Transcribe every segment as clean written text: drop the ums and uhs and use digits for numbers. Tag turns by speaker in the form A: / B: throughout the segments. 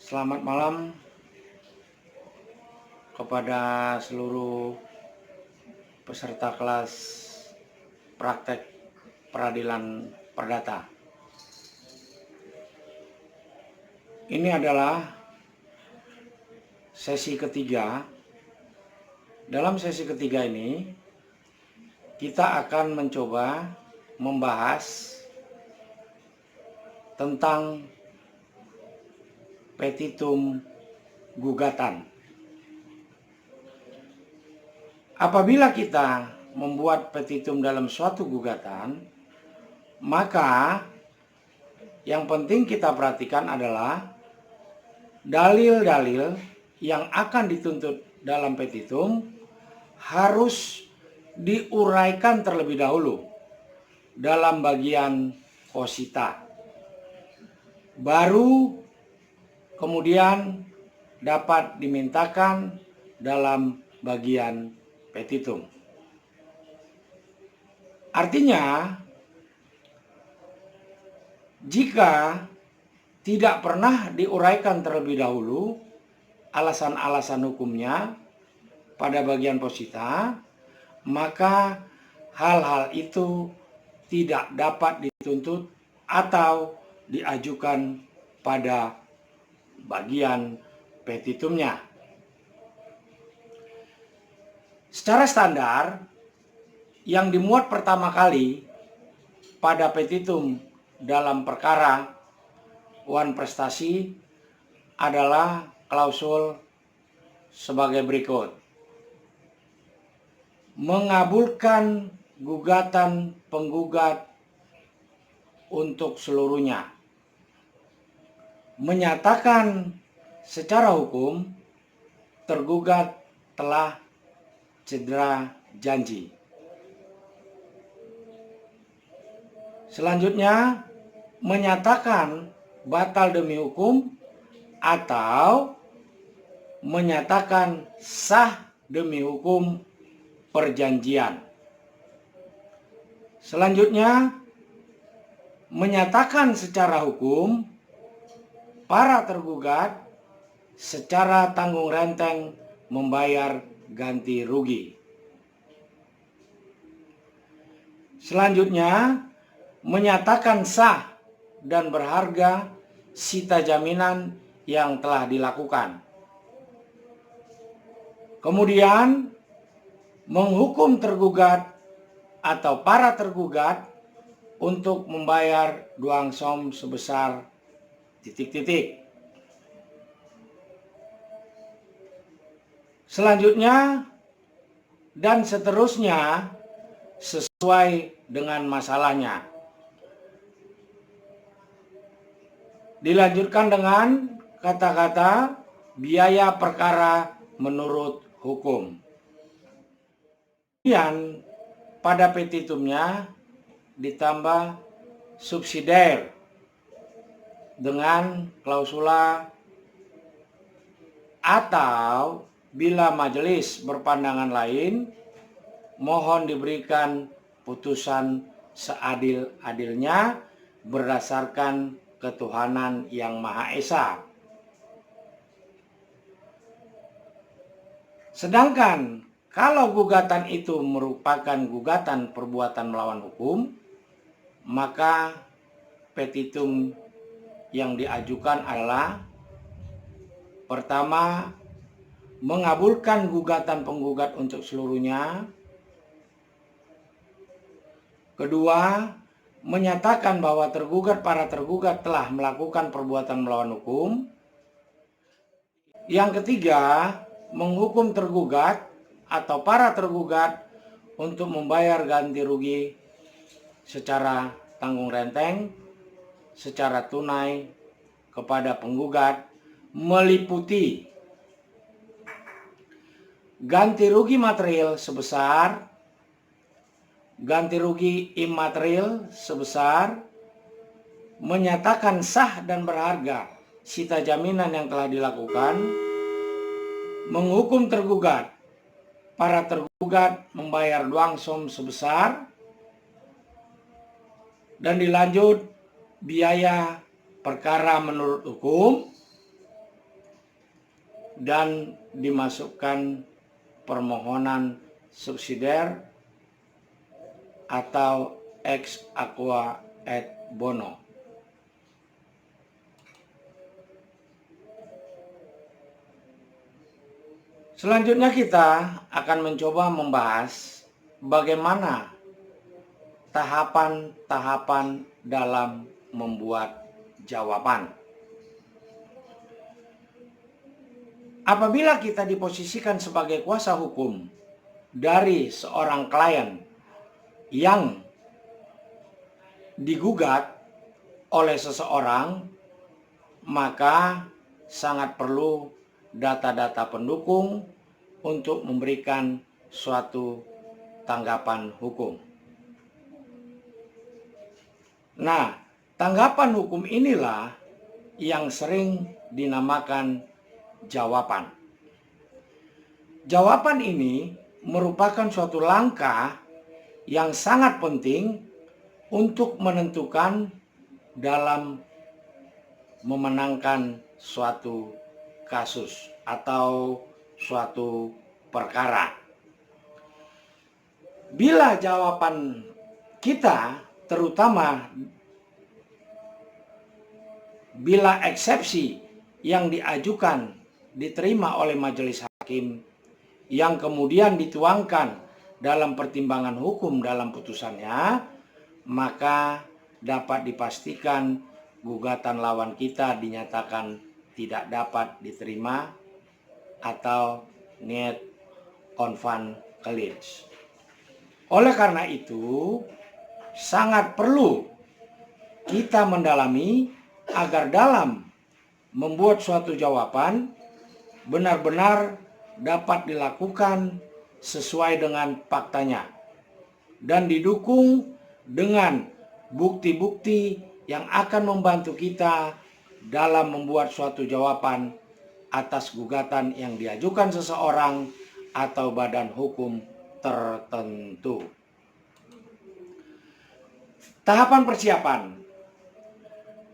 A: Selamat malam kepada seluruh peserta kelas praktek peradilan perdata. Ini adalah sesi ketiga. Dalam sesi ketiga ini, kita akan mencoba membahas tentang petitum gugatan. Apabila kita membuat petitum dalam suatu gugatan, maka yang penting kita perhatikan adalah dalil-dalil yang akan dituntut dalam petitum harus diuraikan terlebih dahulu dalam bagian posita. Baru kemudian dapat dimintakan dalam bagian petitum. Artinya, jika tidak pernah diuraikan terlebih dahulu alasan-alasan hukumnya pada bagian posita, maka hal-hal itu tidak dapat dituntut atau diajukan pada bagian petitumnya. Secara standar, yang dimuat pertama kali pada petitum dalam perkara wan prestasi adalah klausul sebagai berikut. Mengabulkan gugatan penggugat untuk seluruhnya. Menyatakan secara hukum tergugat telah cedera janji. Selanjutnya, menyatakan batal demi hukum atau menyatakan sah demi hukum perjanjian. Selanjutnya, menyatakan secara hukum para tergugat secara tanggung renteng membayar ganti rugi. Selanjutnya, menyatakan sah dan berharga sita jaminan yang telah dilakukan. Kemudian, menghukum tergugat atau para tergugat untuk membayar duang som sebesar ... Selanjutnya dan seterusnya sesuai dengan masalahnya. Dilanjutkan dengan kata-kata biaya perkara menurut hukum. Kemudian pada petitumnya ditambah subsidiar dengan klausula atau bila majelis berpandangan lain, mohon diberikan putusan seadil-adilnya berdasarkan ketuhanan yang Maha Esa. Sedangkan kalau gugatan itu merupakan gugatan perbuatan melawan hukum, maka petitum yang diajukan adalah pertama, mengabulkan gugatan penggugat untuk seluruhnya. Kedua, menyatakan bahwa para tergugat telah melakukan perbuatan melawan hukum. Yang ketiga, menghukum tergugat atau para tergugat untuk membayar ganti rugi secara tanggung renteng, secara tunai kepada penggugat, meliputi ganti rugi material sebesar, ganti rugi imaterial sebesar, menyatakan sah dan berharga sita jaminan yang telah dilakukan, menghukum tergugat, para tergugat membayar duang som sebesar, dan dilanjut biaya perkara menurut hukum, dan dimasukkan permohonan subsidiar atau ex aqua et bono. Selanjutnya kita akan mencoba membahas bagaimana tahapan-tahapan dalam membuat jawaban. Apabila kita diposisikan sebagai kuasa hukum dari seorang klien yang digugat oleh seseorang, maka sangat perlu data-data pendukung untuk memberikan suatu tanggapan hukum. Nah, tanggapan hukum inilah yang sering dinamakan jawaban. Jawaban ini merupakan suatu langkah yang sangat penting untuk menentukan dalam memenangkan suatu kasus atau suatu perkara. Bila jawaban kita, terutama bila eksepsi yang diajukan diterima oleh majelis hakim yang kemudian dituangkan dalam pertimbangan hukum dalam putusannya, maka dapat dipastikan gugatan lawan kita dinyatakan tidak dapat diterima atau niet onvankelijk. Oleh karena itu, sangat perlu kita mendalami agar dalam membuat suatu jawaban benar-benar dapat dilakukan sesuai dengan faktanya dan didukung dengan bukti-bukti yang akan membantu kita dalam membuat suatu jawaban atas gugatan yang diajukan seseorang atau badan hukum tertentu. Tahapan persiapan.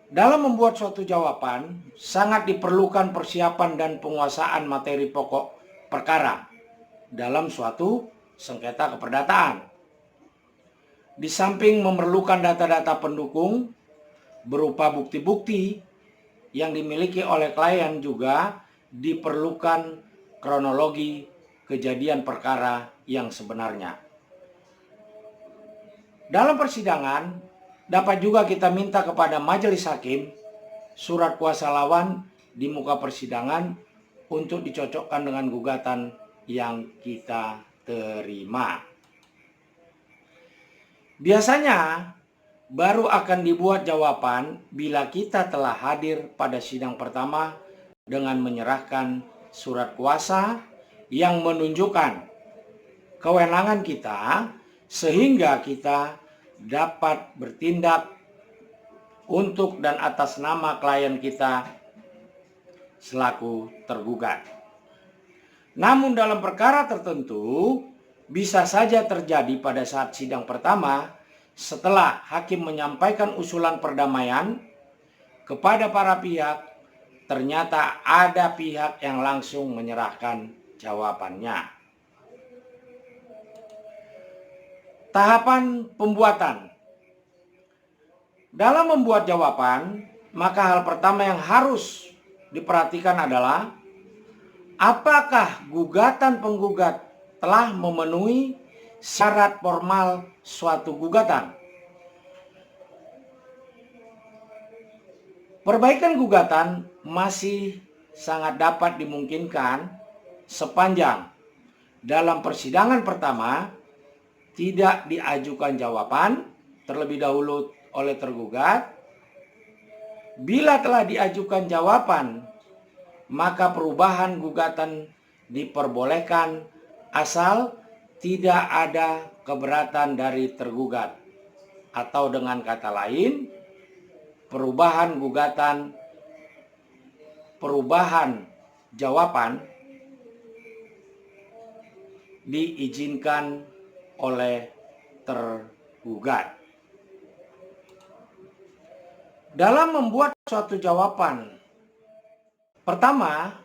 A: Dalam membuat suatu jawaban, sangat diperlukan persiapan dan penguasaan materi pokok perkara dalam suatu sengketa keperdataan. Di samping memerlukan data-data pendukung berupa bukti-bukti yang dimiliki oleh klien, juga diperlukan kronologi kejadian perkara yang sebenarnya. Dalam persidangan, dapat juga kita minta kepada majelis hakim surat kuasa lawan di muka persidangan untuk dicocokkan dengan gugatan yang kita terima. Biasanya baru akan dibuat jawaban bila kita telah hadir pada sidang pertama dengan menyerahkan surat kuasa yang menunjukkan kewenangan kita, sehingga kita dapat bertindak untuk dan atas nama klien kita selaku tergugat. Namun dalam perkara tertentu bisa saja terjadi pada saat sidang pertama setelah hakim menyampaikan usulan perdamaian kepada para pihak, ternyata ada pihak yang langsung menyerahkan jawabannya. Tahapan pembuatan. Dalam membuat jawaban, maka hal pertama yang harus diperhatikan adalah apakah gugatan penggugat telah memenuhi syarat formal suatu gugatan. Perbaikan gugatan masih sangat dapat dimungkinkan sepanjang dalam persidangan pertama tidak diajukan jawaban terlebih dahulu oleh tergugat. Bila telah diajukan jawaban, maka perubahan gugatan diperbolehkan asal tidak ada keberatan dari tergugat. Atau dengan kata lain, perubahan jawaban diizinkan oleh tergugat. Dalam membuat suatu jawaban, pertama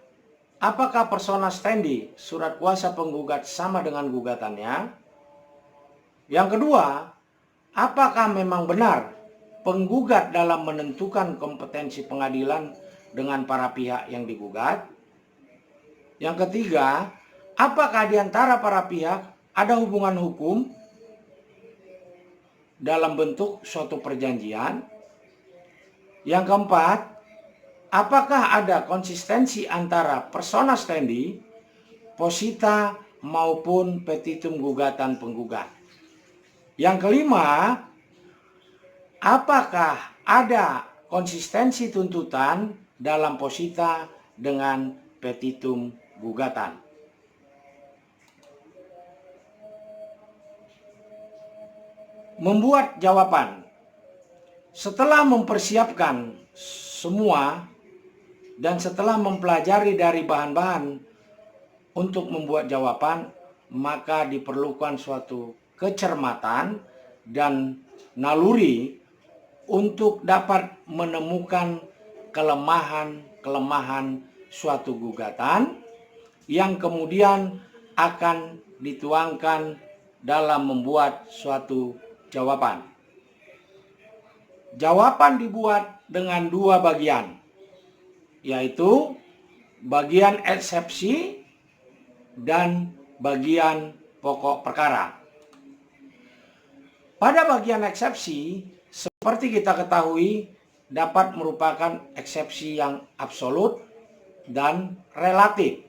A: apakah persona standi surat kuasa penggugat sama dengan gugatannya? Yang kedua, apakah memang benar penggugat dalam menentukan kompetensi pengadilan dengan para pihak yang digugat? Yang ketiga, apakah di antara para pihak ada hubungan hukum dalam bentuk suatu perjanjian? Yang keempat, apakah ada konsistensi antara persona standi, posita maupun petitum gugatan penggugat? Yang kelima, apakah ada konsistensi tuntutan dalam posita dengan petitum gugatan? Membuat jawaban. Setelah mempersiapkan semua dan setelah mempelajari dari bahan-bahan untuk membuat jawaban, maka diperlukan suatu kecermatan dan naluri untuk dapat menemukan kelemahan-kelemahan suatu gugatan yang kemudian akan dituangkan dalam membuat suatu jawaban. Jawaban dibuat dengan dua bagian, yaitu bagian eksepsi dan bagian pokok perkara. Pada bagian eksepsi, seperti kita ketahui, dapat merupakan eksepsi yang absolut dan relatif.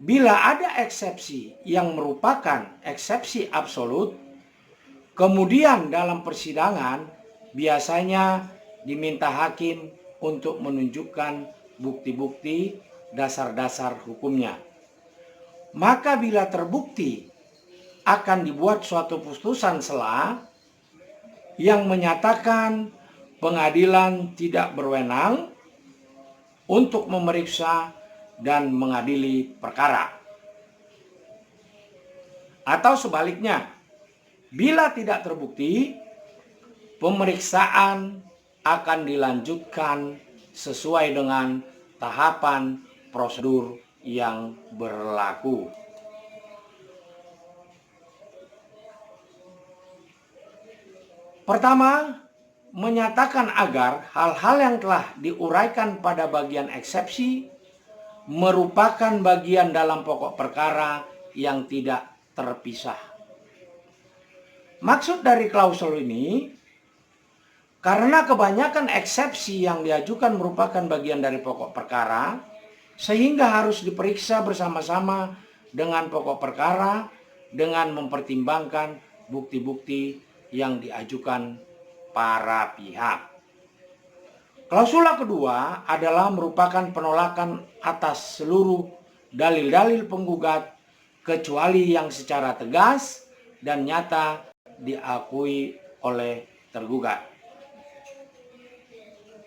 A: Bila ada eksepsi yang merupakan eksepsi absolut, kemudian dalam persidangan biasanya diminta hakim untuk menunjukkan bukti-bukti dasar-dasar hukumnya. Maka bila terbukti akan dibuat suatu putusan sela yang menyatakan pengadilan tidak berwenang untuk memeriksa dan mengadili perkara. Atau sebaliknya, bila tidak terbukti, pemeriksaan akan dilanjutkan sesuai dengan tahapan prosedur yang berlaku. Pertama, menyatakan agar hal-hal yang telah diuraikan pada bagian eksepsi merupakan bagian dalam pokok perkara yang tidak terpisah. Maksud dari klausul ini, karena kebanyakan eksepsi yang diajukan merupakan bagian dari pokok perkara, sehingga harus diperiksa bersama-sama dengan pokok perkara dengan mempertimbangkan bukti-bukti yang diajukan para pihak. Klausula kedua adalah merupakan penolakan atas seluruh dalil-dalil penggugat kecuali yang secara tegas dan nyata diakui oleh tergugat.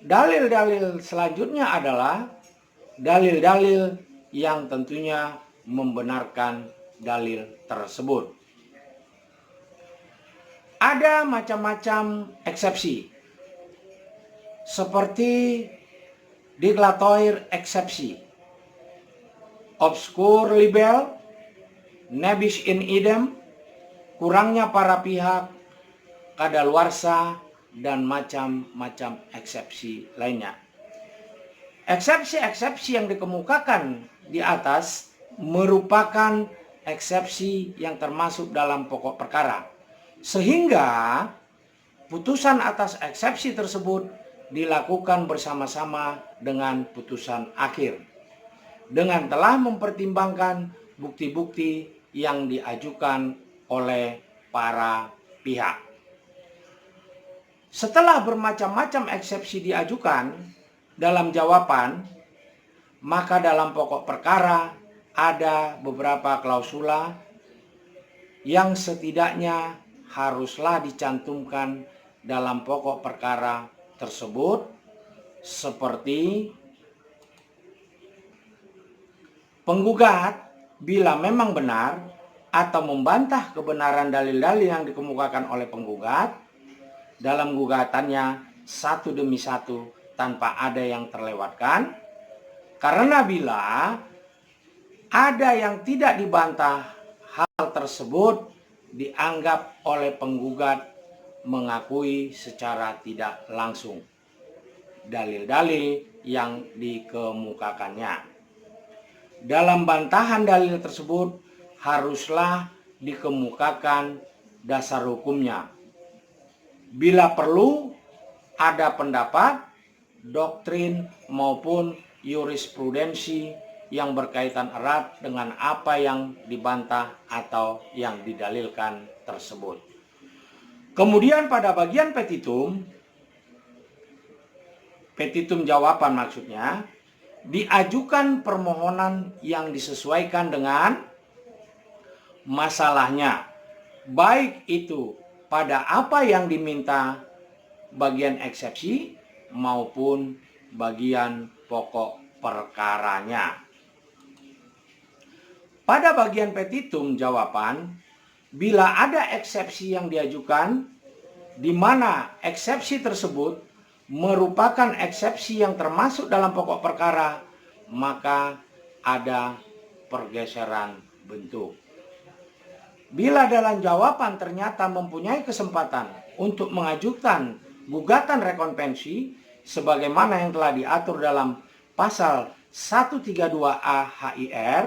A: Dalil-dalil selanjutnya adalah dalil-dalil yang tentunya membenarkan dalil tersebut. Ada macam-macam eksepsi, seperti declaratory eksepsi, obscur libel, nebis in idem, kurangnya para pihak, kadaluarsa, dan macam-macam eksepsi lainnya. Eksepsi-eksepsi yang dikemukakan di atas merupakan eksepsi yang termasuk dalam pokok perkara, sehingga putusan atas eksepsi tersebut dilakukan bersama-sama dengan putusan akhir, dengan telah mempertimbangkan bukti-bukti yang diajukan oleh para pihak. Setelah bermacam-macam eksepsi diajukan dalam jawaban, maka dalam pokok perkara ada beberapa klausula yang setidaknya haruslah dicantumkan dalam pokok perkara tersebut, seperti penggugat bila memang benar atau membantah kebenaran dalil-dalil yang dikemukakan oleh penggugat dalam gugatannya satu demi satu tanpa ada yang terlewatkan. Karena bila Ada yang tidak dibantah, hal tersebut dianggap oleh penggugat mengakui secara tidak langsung dalil-dalil yang dikemukakannya. Dalam bantahan dalil tersebut haruslah dikemukakan dasar hukumnya. Bila perlu, ada pendapat, doktrin maupun jurisprudensi yang berkaitan erat dengan apa yang dibantah atau yang didalilkan tersebut. Kemudian pada bagian petitum jawaban maksudnya, diajukan permohonan yang disesuaikan dengan masalahnya, baik itu pada apa yang diminta bagian eksepsi maupun bagian pokok perkaranya. Pada bagian petitum jawaban, bila ada eksepsi yang diajukan, di mana eksepsi tersebut merupakan eksepsi yang termasuk dalam pokok perkara, maka ada pergeseran bentuk. Bila dalam jawaban ternyata mempunyai kesempatan untuk mengajukan gugatan rekonvensi sebagaimana yang telah diatur dalam pasal 132A HIR,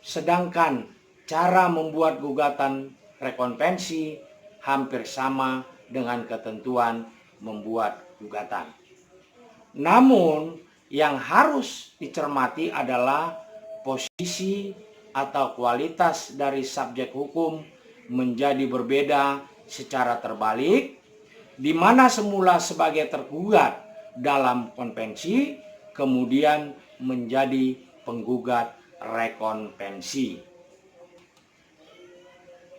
A: sedangkan cara membuat gugatan rekonvensi hampir sama dengan ketentuan membuat gugatan. Namun yang harus dicermati adalah posisi atau kualitas dari subjek hukum menjadi berbeda secara terbalik, di mana semula sebagai tergugat dalam konvensi, kemudian menjadi penggugat rekonvensi.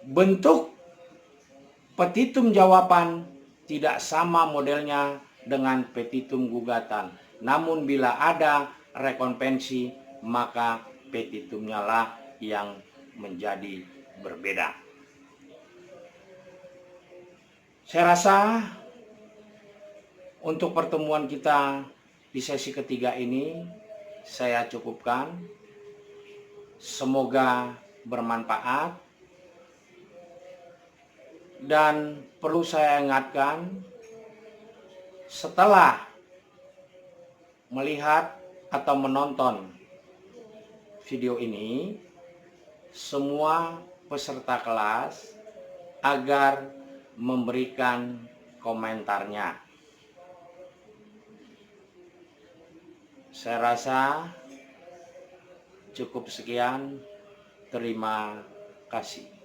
A: Bentuk petitum jawaban tidak sama modelnya dengan petitum gugatan. Namun bila ada rekonvensi, maka petitumnya lah yang menjadi berbeda. Saya rasa untuk pertemuan kita di sesi ketiga ini saya cukupkan. Semoga bermanfaat. Dan perlu saya ingatkan, setelah melihat atau menonton video ini, semua peserta kelas agar memberikan komentarnya. Saya rasa cukup sekian. Terima kasih.